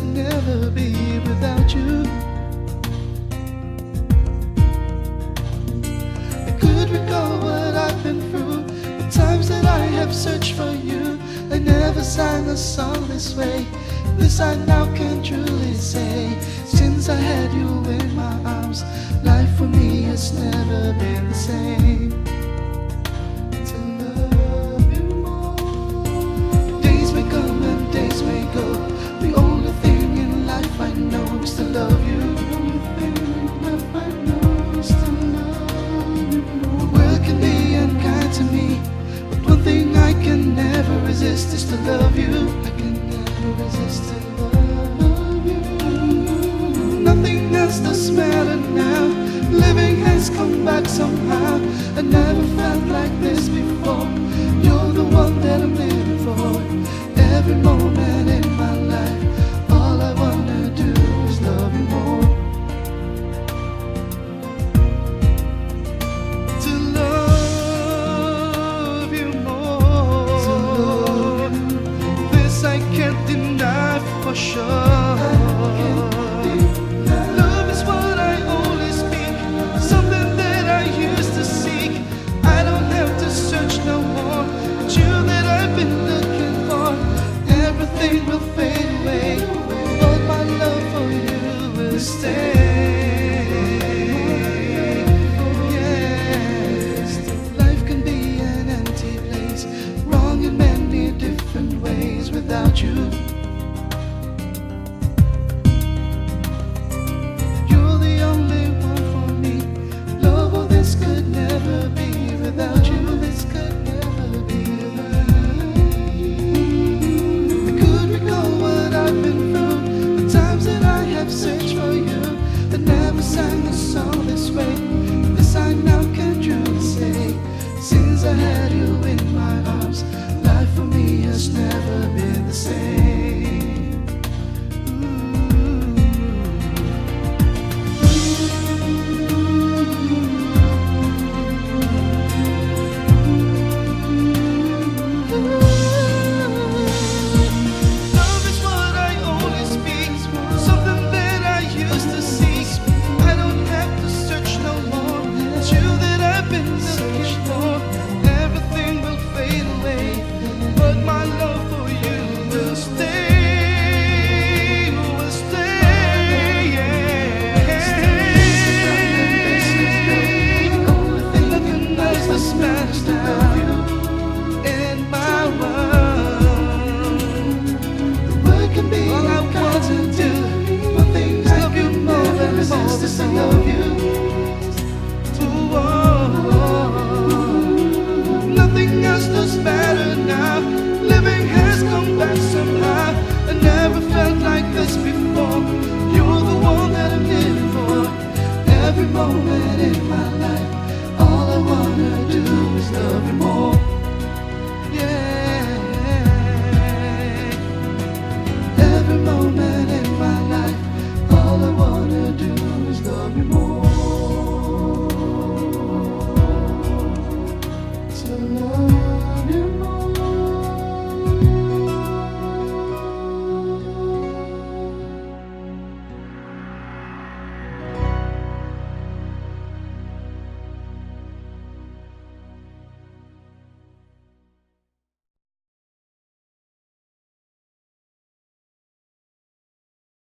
could never be without you. I could recall what I've been through, the times that I have searched for you. I never sang a song this way. This I now can truly say. Since I had you in my arms, life for me has never been the same. To love you more. Days may come and days may go. The only thing in life I know is to love you. The only thing in life I know is to love you more. The world can be unkind to me, but one thing I can never resist is to love you. I can never resist to love you. Nothing else does matter now. Living has come back somehow. I never felt like this before. You're the one that I'm living for. Every moment in my life, all I wanna do is love you more. To love you more. To love you. This I can't deny for sure. Love is what I always speak, something that I used to seek. I don't have to search no more. It's you that I've been looking for. Everything will fade away, but my love for you will stay. Yes, life can be an empty place, wrong in many different ways without you. You're the only one for me. Love, oh, this could never be without you. This could never be without you. I could recall what I've been through, the times that I have searched for you. I never sang a song this